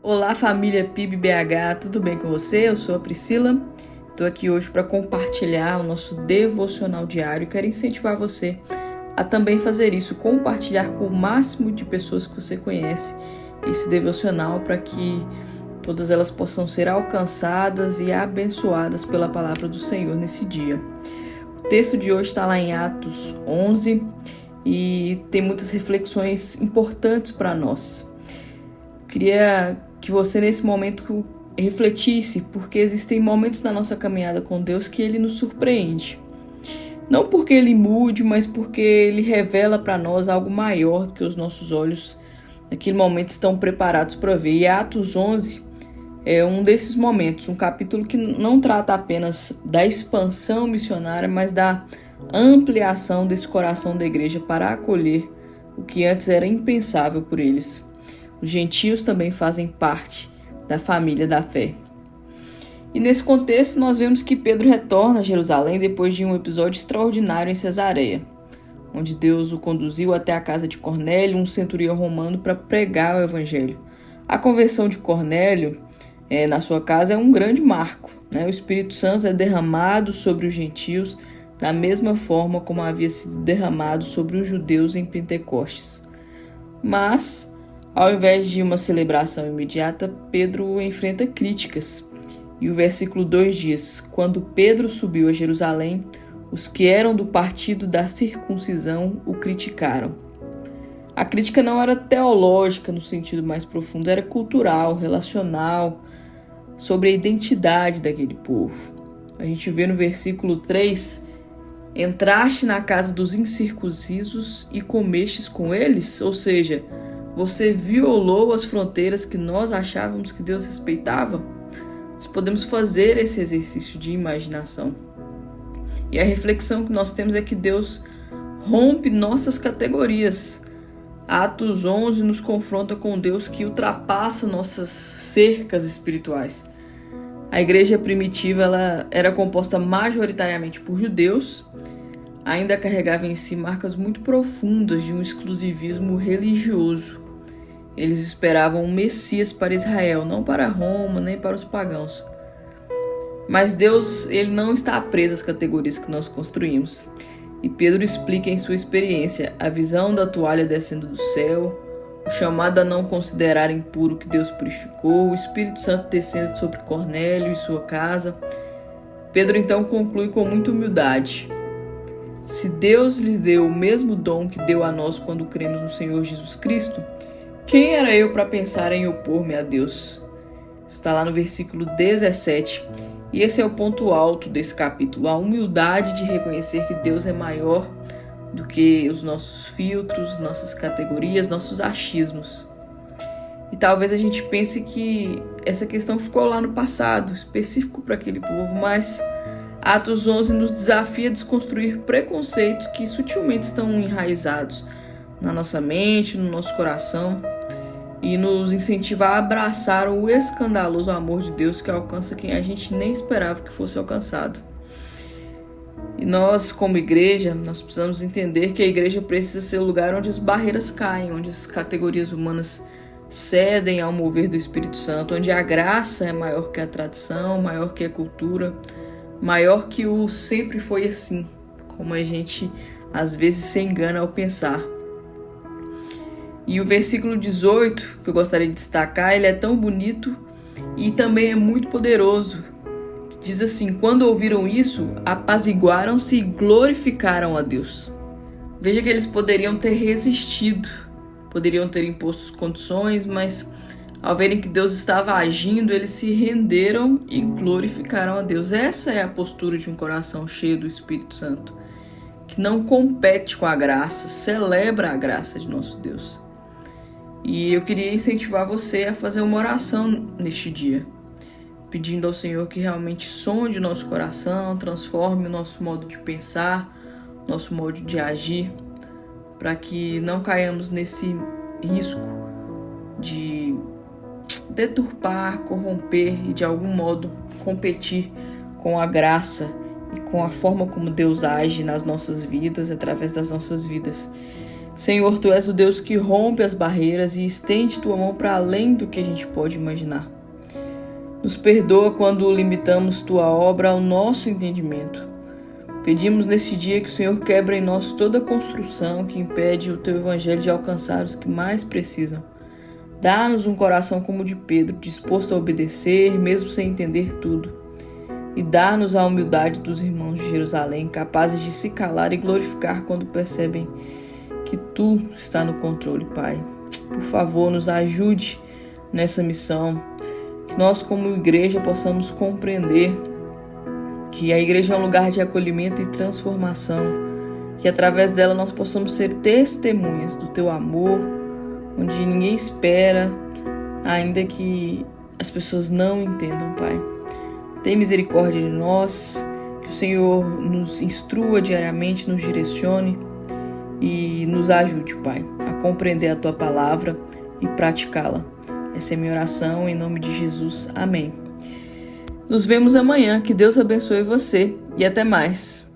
Olá, família PIB BH, tudo bem com você? Eu sou a Priscila, estou aqui hoje para compartilhar o nosso devocional diário. Quero incentivar você a também fazer isso, compartilhar com o máximo de pessoas que você conhece esse devocional para que todas elas possam ser alcançadas e abençoadas pela palavra do Senhor nesse dia. O texto de hoje está lá em Atos 11 e tem muitas reflexões importantes para nós. Queria que você nesse momento refletisse, porque existem momentos na nossa caminhada com Deus que Ele nos surpreende. Não porque Ele mude, mas porque Ele revela para nós algo maior do que os nossos olhos naquele momento estão preparados para ver. E Atos 11 é um desses momentos, um capítulo que não trata apenas da expansão missionária, mas da ampliação desse coração da igreja para acolher o que antes era impensável por eles. Os gentios também fazem parte da família da fé. E nesse contexto nós vemos que Pedro retorna a Jerusalém depois de um episódio extraordinário em Cesareia, onde Deus o conduziu até a casa de Cornélio, um centurião romano, para pregar o evangelho. A conversão de Cornélio na sua casa é um grande marco, né? O Espírito Santo é derramado sobre os gentios da mesma forma como havia sido derramado sobre os judeus em Pentecostes. Mas ao invés de uma celebração imediata, Pedro enfrenta críticas. E o versículo 2 diz: quando Pedro subiu a Jerusalém, os que eram do partido da circuncisão o criticaram. A crítica não era teológica no sentido mais profundo, era cultural, relacional, sobre a identidade daquele povo. A gente vê no versículo 3: entraste na casa dos incircuncisos e comestes com eles? Ou seja, você violou as fronteiras que nós achávamos que Deus respeitava? Nós podemos fazer esse exercício de imaginação. E a reflexão que nós temos é que Deus rompe nossas categorias. Atos 11 nos confronta com Deus que ultrapassa nossas cercas espirituais. A igreja primitiva ela era composta majoritariamente por judeus, ainda carregava em si marcas muito profundas de um exclusivismo religioso. Eles esperavam um Messias para Israel, não para Roma, nem para os pagãos. Mas Deus, ele não está preso às categorias que nós construímos. E Pedro explica em sua experiência a visão da toalha descendo do céu, o chamado a não considerar impuro que Deus purificou, o Espírito Santo descendo sobre Cornélio e sua casa. Pedro então conclui com muita humildade: se Deus lhes deu o mesmo dom que deu a nós quando cremos no Senhor Jesus Cristo, quem era eu para pensar em opor-me a Deus? Está lá no versículo 17. E esse é o ponto alto desse capítulo, a humildade de reconhecer que Deus é maior do que os nossos filtros, nossas categorias, nossos achismos. E talvez a gente pense que essa questão ficou lá no passado, específico para aquele povo, mas Atos 11 nos desafia a desconstruir preconceitos que sutilmente estão enraizados na nossa mente, no nosso coração, e nos incentiva a abraçar o escandaloso amor de Deus que alcança quem a gente nem esperava que fosse alcançado. E nós, como igreja, nós precisamos entender que a igreja precisa ser o lugar onde as barreiras caem, onde as categorias humanas cedem ao mover do Espírito Santo, onde a graça é maior que a tradição, maior que a cultura, maior que o sempre foi assim, como a gente às vezes se engana ao pensar. E o versículo 18, que eu gostaria de destacar, ele é tão bonito e também é muito poderoso. Diz assim: quando ouviram isso, apaziguaram-se e glorificaram a Deus. Veja que eles poderiam ter resistido, poderiam ter imposto condições, mas ao verem que Deus estava agindo, eles se renderam e glorificaram a Deus. Essa é a postura de um coração cheio do Espírito Santo, que não compete com a graça, celebra a graça de nosso Deus. E eu queria incentivar você a fazer uma oração neste dia, pedindo ao Senhor que realmente sonde o nosso coração, transforme o nosso modo de pensar, nosso modo de agir, para que não caiamos nesse risco de deturpar, corromper e de algum modo competir com a graça e com a forma como Deus age nas nossas vidas, através das nossas vidas. Senhor, Tu és o Deus que rompe as barreiras e estende Tua mão para além do que a gente pode imaginar. Nos perdoa quando limitamos Tua obra ao nosso entendimento. Pedimos neste dia que o Senhor quebre em nós toda construção que impede o Teu Evangelho de alcançar os que mais precisam. Dá-nos um coração como o de Pedro, disposto a obedecer, mesmo sem entender tudo. E dá-nos a humildade dos irmãos de Jerusalém, capazes de se calar e glorificar quando percebem que Tu está no controle, Pai. Por favor, nos ajude nessa missão, que nós como igreja possamos compreender que a igreja é um lugar de acolhimento e transformação, que através dela nós possamos ser testemunhas do Teu amor, onde ninguém espera, ainda que as pessoas não entendam, Pai. Tem misericórdia de nós, que o Senhor nos instrua diariamente, nos direcione e nos ajude, Pai, a compreender a Tua palavra e praticá-la. Essa é a minha oração, em nome de Jesus. Amém. Nos vemos amanhã. Que Deus abençoe você e até mais.